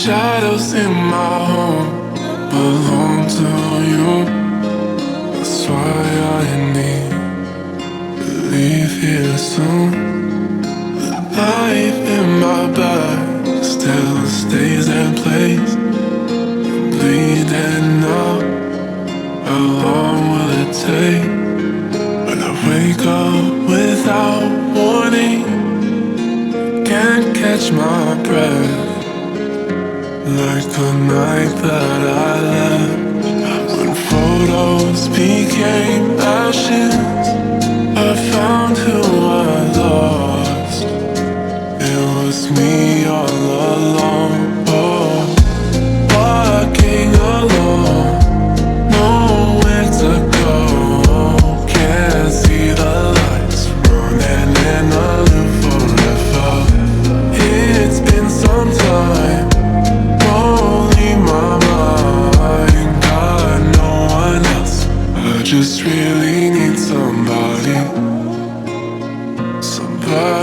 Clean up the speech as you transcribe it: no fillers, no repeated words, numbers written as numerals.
shadows in my home belong to you. That's why I need to leave here soon. The life in my back still stays in place. I'm bleeding out. How long will it take? When I wake up without warning, can't catch my breath. Like the night that I left, when photos became ashes, I found who I lost. It was me all along. Oh, walking alone, nowhere to go. Can't see the lights, running in a loop forever. It's been some time, only my mind, got no one else. I just really need somebody, somebody